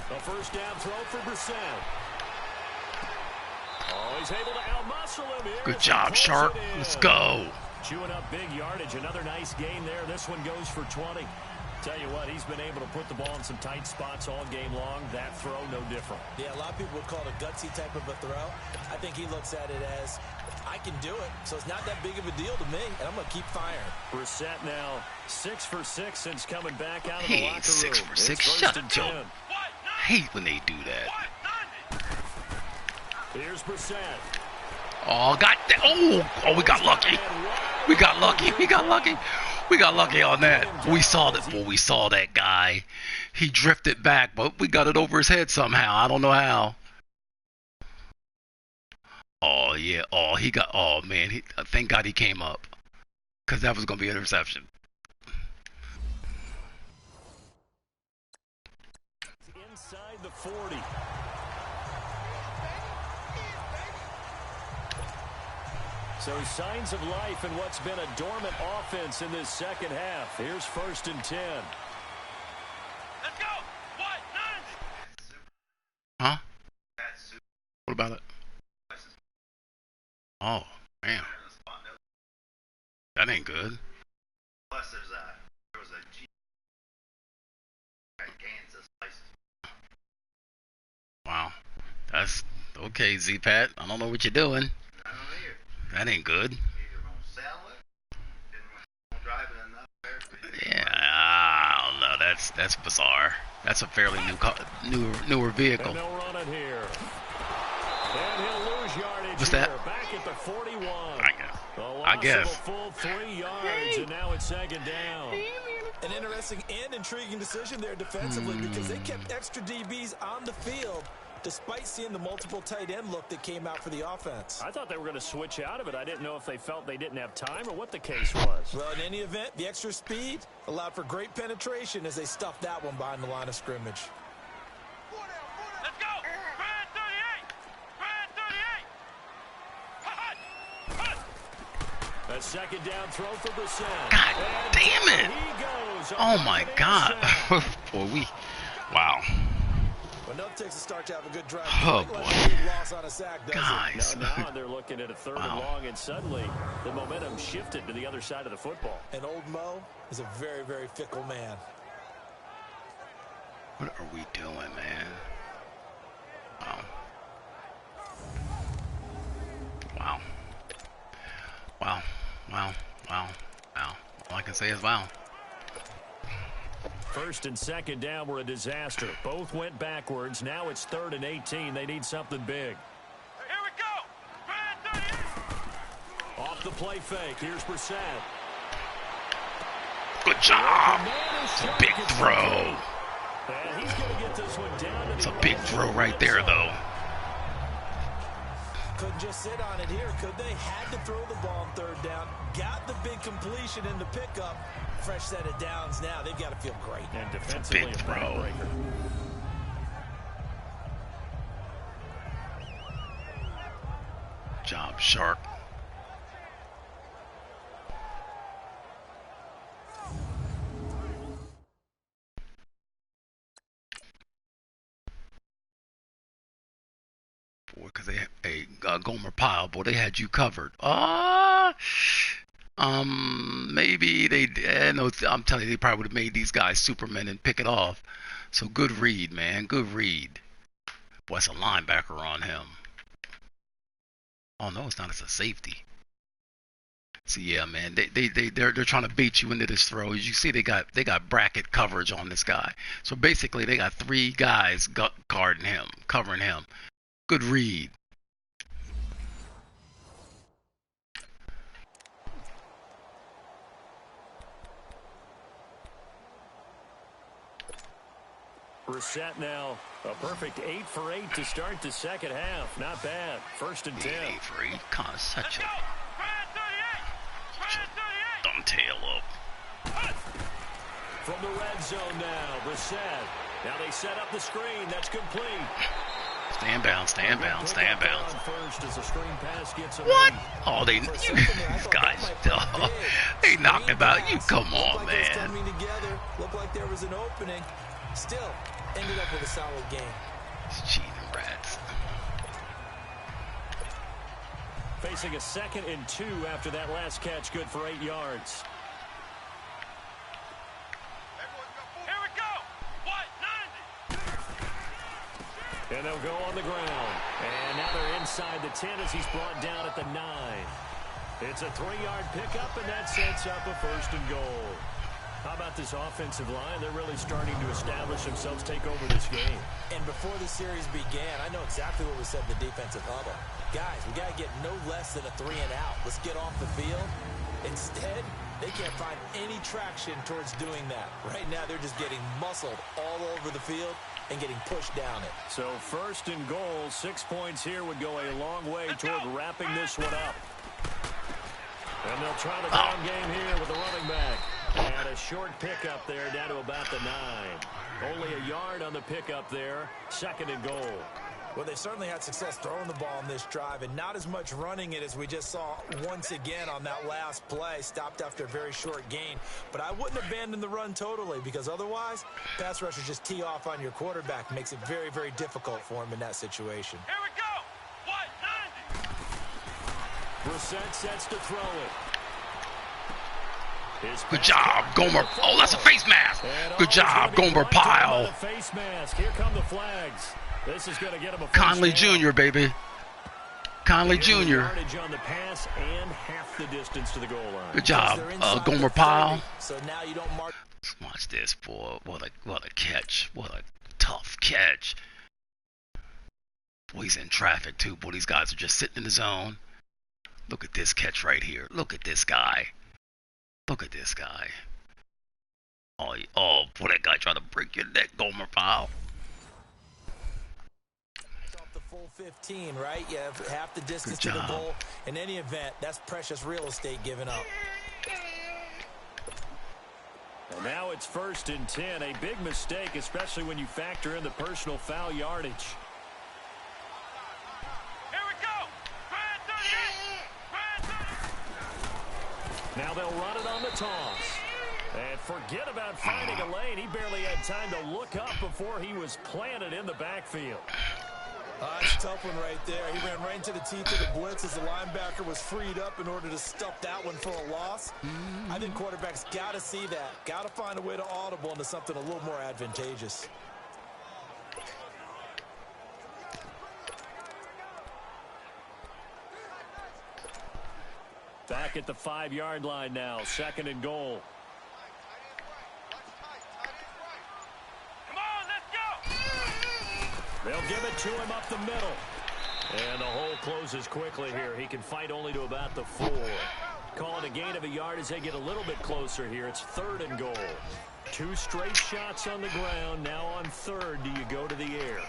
A 1st down throw for Brissett. Oh, he's able to out-muscle him here. Good job, Shark. Let's go. Chewing up big yardage. Another nice gain there. This one goes for 20. Tell you what, he's been able to put the ball in some tight spots all game long. That throw, no different. Yeah, a lot of people would call it a gutsy type of a throw. I think he looks at it as, I can do it, so it's not that big of a deal to me, and I'm going to keep firing. Brissett now 6 for 6 since coming back out of the Hey, locker 6 room. for 6. It's Shut 1st up, and Joe. 10. Hate when they do that. Here's Brissett. Oh, God. Oh, we got lucky. We got lucky. We got lucky. We got lucky on that. We saw that. Well, we saw that guy. He drifted back, but we got it over his head somehow. I don't know how. Oh, yeah. Oh, he got. Oh, man. Thank God he came up. Because that was going to be an interception. Inside the 40. So signs of life in what's been a dormant offense in this 2nd half. Here's 1st and 10. Let's go! White! Huh? What about it? Oh, man. That ain't good. Plus, there was a G. Kansas license. Wow. That's okay, Z-Pat. I don't know what you're doing. I don't know. That ain't good. Either gonna sell it, and we're driving enough there. Yeah, I don't know. That's bizarre. That's a fairly newer vehicle. And they'll run it here. And he'll lose yardage. What's that? Back at the 41. I guess. A full 3 yards, and now it's 2nd down. An interesting and intriguing decision there defensively because they kept extra DBs on the field despite seeing the multiple tight end look that came out for the offense. I thought they were going to switch out of it. I didn't know if they felt they didn't have time or what the case was. Well, in any event, the extra speed allowed for great penetration as they stuffed that one behind the line of scrimmage. Let's go! Brand 38! Brand 38! Hut! A 2nd down throw for Brissett. God damn it! He goes. Oh my God! Boy, wow. Well, nothing takes a start to have a good drive. Oh Like boy, a big loss on a sack, doesn't it? guys. Now they're looking at a 3rd and Wow. long, and suddenly the momentum shifted to the other side of the football. And old Mo is a very, very fickle man. What are we doing, man? Wow. Wow. Wow. Wow. Wow. Wow. All I can say is wow. 1st and 2nd down were a disaster. Both went backwards. Now it's 3rd and 18. They need something big. Here we go! Brand 38! Off the play fake. Here's Brissett. Good job. It's a big throw. And he's going to get this one down to It's the a big throw right there, though. Couldn't just sit on it here, could they? Had to throw the ball on 3rd down. Got the big completion in the pickup. fresh set of downs now. They've got to feel great. And defensively, big a throw. backbreaker. Job sharp. Boy, because they Gomer Pyle, boy, they had you covered. Maybe they. No, I'm telling you, they probably would have made these guys Supermen and pick it off. So good read, man. Good read. Boy, it's a linebacker on him. Oh no, it's not. It's a safety. So yeah, man, they're trying to bait you into this throw. As you see, they got bracket coverage on this guy. So basically, they got 3 guys guarding him, covering him. Good read. Brissett now, a perfect 8 for 8 to start the second half. Not bad. 1st and 10. 8 for 8. God, such a Brand 38. dumb tail up. From the red zone now, Brissett. Now they set up the screen. That's complete. Stand down, stand down, stand down. First as the screen pass gets him What? in. Oh, these guys, they knocked about you. Come on, Like it was man. coming together. Looked like there was an opening. Still, ended up with a solid game. It's cheating rats. Facing a 2nd and 2 after that last catch, good for 8 yards. Here we go. What? 90. And they'll go on the ground. And now they're inside the 10 as he's brought down at the 9. It's a 3-yard pickup, and that sets up a 1st and goal. How about this offensive line? They're really starting to establish themselves, take over this game. And before the series began, I know exactly what we said in the defensive huddle. Guys, we got to get no less than a 3 and out. Let's get off the field. Instead, they can't find any traction towards doing that. Right now, they're just getting muscled all over the field and getting pushed down it. So 1st and goal, 6 points here would go a long way toward wrapping this one up. And they'll try the ground game here with the running back. And a short pickup there down to about the 9. Only a yard on the pickup there. 2nd and goal. Well, they certainly had success throwing the ball in this drive and not as much running it as we just saw once again on that last play. Stopped after a very short gain. But I wouldn't abandon the run totally because otherwise, pass rushers just tee off on your quarterback. Makes it very, very difficult for him in that situation. Here we go. What? 90. Brissett sets to throw it. Good job, Gomer. Oh, that's a face mask. Good job, Gomer Pyle. Face mask. Here come the flags. This is going to get him a Conley Jr., baby. Conley Jr. Yardage on the pass and half the distance to the goal line. Good job, Gomer Pyle. So now you don't mark. Watch this, boy. What a catch. What a tough catch. Boy, he's in traffic, too. Boy, these guys are just sitting in the zone. Look at this catch right here. Look at this guy. Look at this guy. Oh, boy, that guy trying to break your neck, Gomer Pyle. Off the full 15, right? You have half the distance to the goal. In any event, that's precious real estate given up. And now it's 1st and 10. A big mistake, especially when you factor in the personal foul yardage. Here we go. Brand 38. Brand 38. Now they'll run it on the toss. And forget about finding a lane. He barely had time to look up before he was planted in the backfield. That's a tough one right there. He ran right into the teeth of the blitz as the linebacker was freed up in order to stuff that one for a loss. I think quarterbacks got to see that. Got to find a way to audible into something a little more advantageous. Back at the 5-yard line now. 2nd and goal. Come on, let's go. They'll give it to him up the middle. And the hole closes quickly here. He can fight only to about the 4. Call it a gain of a yard as they get a little bit closer here. It's 3rd and goal. 2 straight shots on the ground. Now on 3rd, do you go to the air?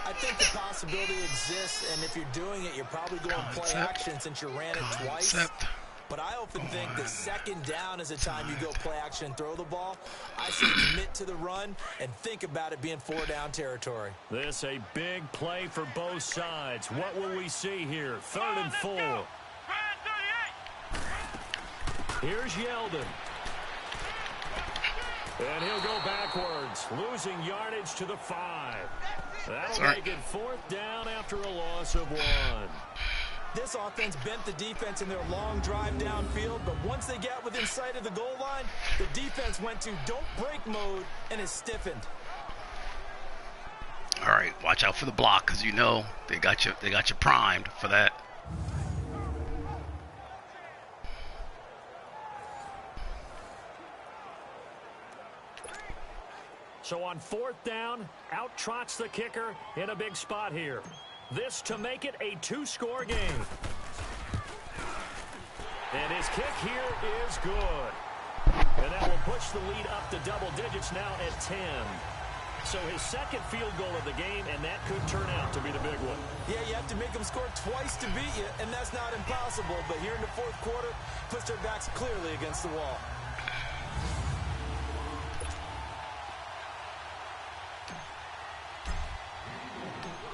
I think the possibility exists, and if you're doing it, you're probably going play action since you ran it twice. But I often think that second down is a time you go play action and throw the ball. I say commit to the run and think about it being 4-down territory. This a big play for both sides. What will we see here? 3rd and 4. Here's Yeldon. And he'll go backwards, losing yardage to the 5. That'll make it 4th down after a loss of 1. This offense bent the defense in their long drive downfield, but once they got within sight of the goal line, the defense went to don't break mode and is stiffened. All right, watch out for the block because you know they got you primed for that. So on 4th down, out trots the kicker in a big spot here. This to make it a 2-score game. And his kick here is good. And that will push the lead up to double digits now at 10. So his second field goal of the game, and that could turn out to be the big one. Yeah, you have to make them score twice to beat you, and that's not impossible. But here in the 4th quarter, puts their backs clearly against the wall.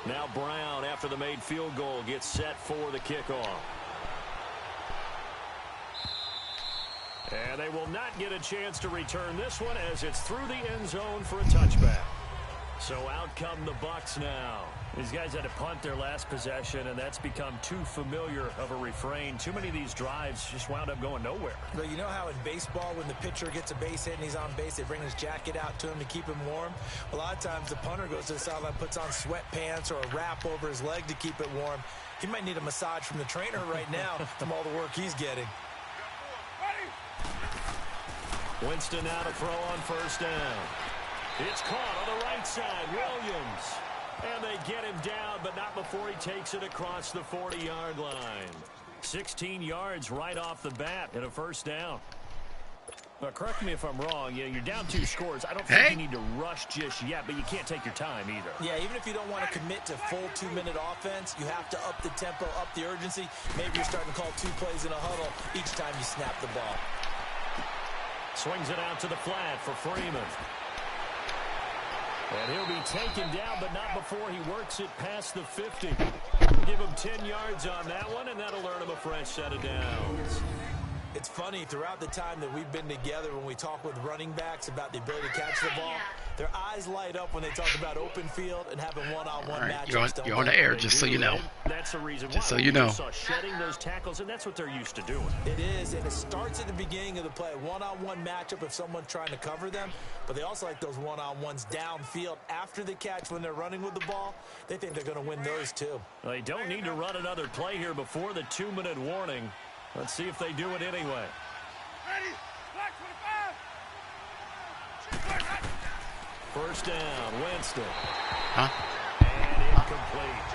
Now Brown, after the made field goal, gets set for the kickoff. And they will not get a chance to return this one as it's through the end zone for a touchback. So out come the Bucs now. These guys had to punt their last possession, and that's become too familiar of a refrain. Too many of these drives just wound up going nowhere. But you know how in baseball, when the pitcher gets a base hit and he's on base, they bring his jacket out to him to keep him warm? A lot of times the punter goes to the sideline, puts on sweatpants or a wrap over his leg to keep it warm. He might need a massage from the trainer right now from all the work he's getting. Winston now to throw on 1st down. It's caught on the right side. Williams. And they get him down, but not before he takes it across the 40-yard line. 16 yards right off the bat and a 1st down. Now, correct me if I'm wrong. You're down 2 scores. I don't think you need to rush just yet, but you can't take your time either. Yeah, even if you don't want to commit to full 2-minute offense, you have to up the tempo, up the urgency. Maybe you're starting to call 2 plays in a huddle each time you snap the ball. Swings it out to the flat for Freeman. And he'll be taken down, but not before he works it past the 50. Give him 10 yards on that one, and that'll earn him a fresh set of downs. It's funny, throughout the time that we've been together, when we talk with running backs about the ability to catch the ball, their eyes light up when they talk about open field and having one-on-one matchups. You're on the air, just so you know. That's the reason why. Just so you know. Saw shedding those tackles, and that's what they're used to doing. It is, and it starts at the beginning of the play. One-on-one matchup if someone's trying to cover them, but they also like those one-on-ones downfield after the catch when they're running with the ball. They think they're going to win those too. They don't need to run another play here before the 2-minute warning. Let's see if they do it anyway. Ready? Black 25. 1st down, Winston. Huh? And incomplete.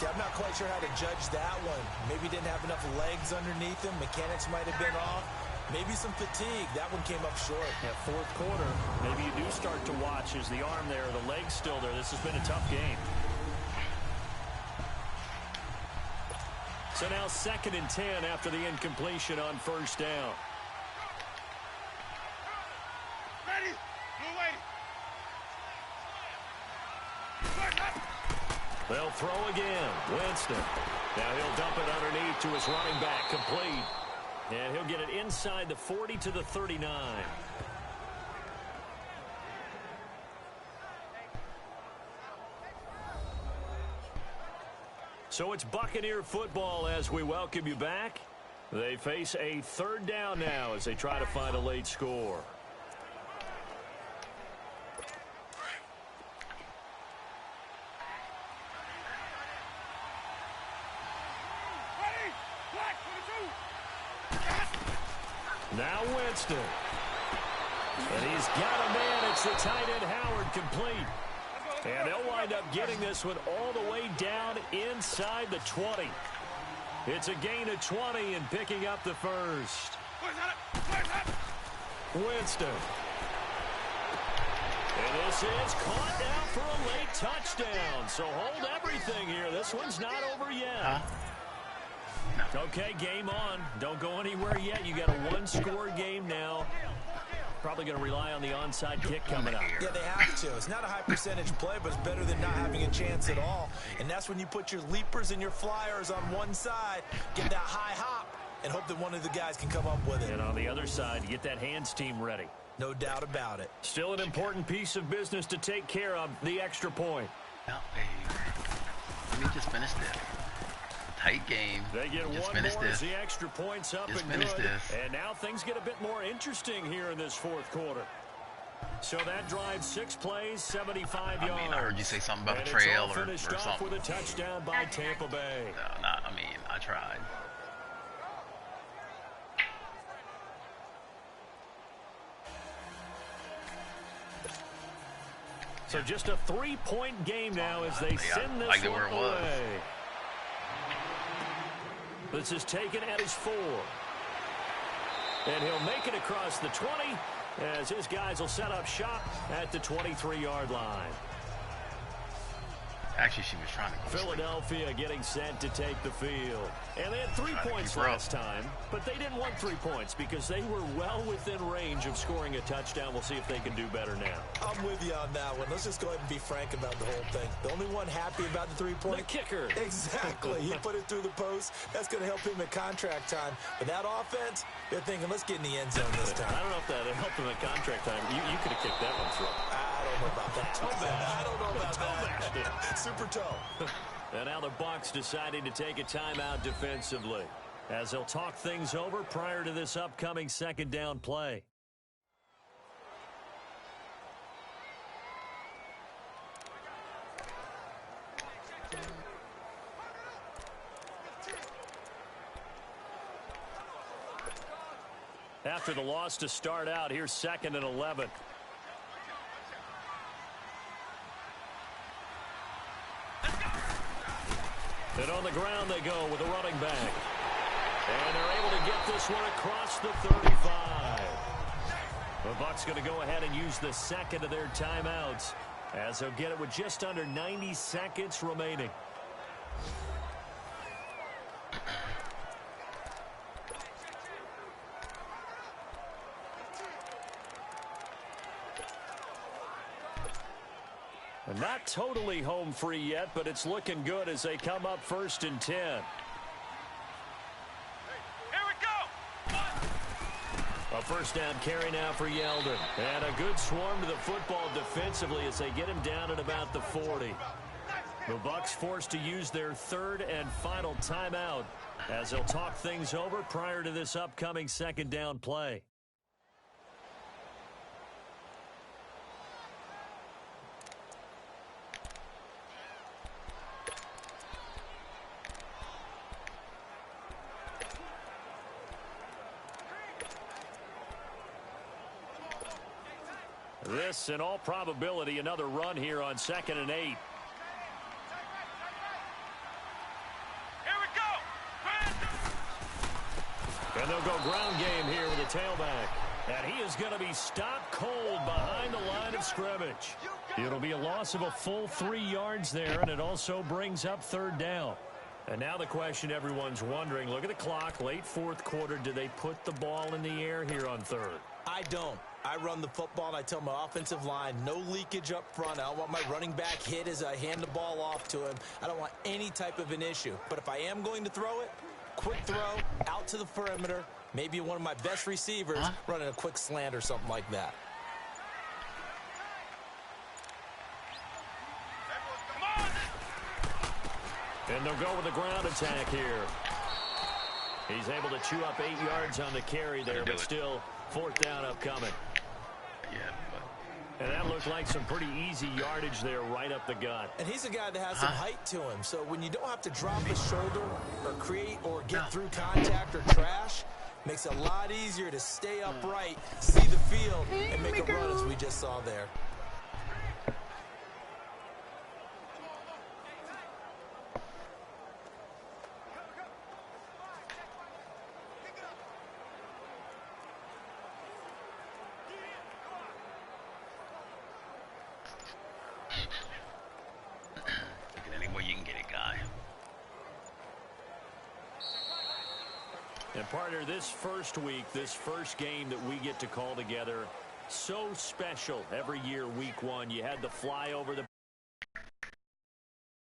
Okay, I'm not quite sure how to judge that one. Maybe didn't have enough legs underneath him. Mechanics might have been off. Maybe some fatigue. That one came up short. Yeah, 4th quarter. Maybe you do start to watch as the arm there, the leg's still there. This has been a tough game. So now 2nd and 10 after the incompletion on 1st down. Ready? No waiting. They'll throw again. Winston. Now he'll dump it underneath to his running back, complete. And he'll get it inside the 40 to the 39. So it's Buccaneer football as we welcome you back. They face a 3rd down now as they try to find a late score. Ready? Black 22. Now Winston. And he's got a man. It's the tight end Howard, complete. And they'll wind up getting this one all the way down inside the 20. It's a gain of 20 and picking up the 1st. Winston. And this is caught now for a late touchdown. So hold everything here. This one's not over yet. Okay, game on. Don't go anywhere yet. You got a one-score game now. Probably going to rely on the onside kick coming up. Yeah, they have to. It's not a high percentage play, but it's better than not having a chance at all. And that's when you put your leapers and your flyers on one side, get that high hop, and hope that one of the guys can come up with it. And on the other side, get that hands team ready. No doubt about it. Still an important piece of business to take care of, the extra point. No, hey, let me just finish this. Tight game. They get just one finish more this. as the extra points up Just and finish good. this. And now things get a bit more interesting here in this fourth quarter. So that drive 6 plays, 75 yards. I mean, I heard you say something about and a trail it's all finished or off something. with a touchdown by Tampa Bay. No, I mean, I tried. So just a 3-point game now as they send this like one where it was. away. This is taken at his 4. And he'll make it across the 20 as his guys will set up shop at the 23-yard line. Actually, she was trying to go Philadelphia getting set to take the field. And they had 3 points last time, but they didn't want 3 points because they were well within range of scoring a touchdown. We'll see if they can do better now. I'm with you on that one. Let's just go ahead and be frank about the whole thing. The only one happy about the 3-point? The kicker. Exactly. He put it through the post. That's going to help him at contract time. But that offense, they're thinking, let's get in the end zone this time. I don't know if that helped him at contract time. You could have kicked that one through. I don't know about that. I don't know about that. Super toe. And now the Bucs deciding to take a timeout defensively as they'll talk things over prior to this upcoming second down play. After the loss to start out, here's 2nd and 11. And on the ground they go with a running back. And they're able to get this one across the 35. The Bucs going to go ahead and use the second of their timeouts as they'll get it with just under 90 seconds remaining. Not totally home free yet, but it's looking good as they come up 1st and 10. Here we go. A first down carry now for Yeldon. And a good swarm to the football defensively as they get him down at about the 40. The Bucs forced to use their 3rd and final timeout as they'll talk things over prior to this upcoming second down play. This, in all probability, another run here on 2nd and 8. Here we go. And they'll go ground game here with a tailback. And he is going to be stopped cold behind the line of scrimmage. It'll be a loss of a full 3 yards there, and it also brings up 3rd down. And now the question everyone's wondering, look at the clock, late 4th quarter, do they put the ball in the air here on 3rd? I don't. I run the football, and I tell my offensive line, no leakage up front. I don't want my running back hit as I hand the ball off to him. I don't want any type of an issue. But if I am going to throw it, quick throw, out to the perimeter, maybe one of my best receivers running a quick slant or something like that. And they'll go with the ground attack here. He's able to chew up 8 yards on the carry there, but still 4th down upcoming. Yeah, but And that looked like some pretty easy yardage there right up the gut. And he's a guy that has some height to him. So when you don't have to drop his shoulder or create or get through contact or trash, makes it a lot easier to stay upright, see the field, and make a run as we just saw there. take it any way you can get it, guy. And partner, this first week, this first game that we get to call together, so special every year, week one. You had the fly over the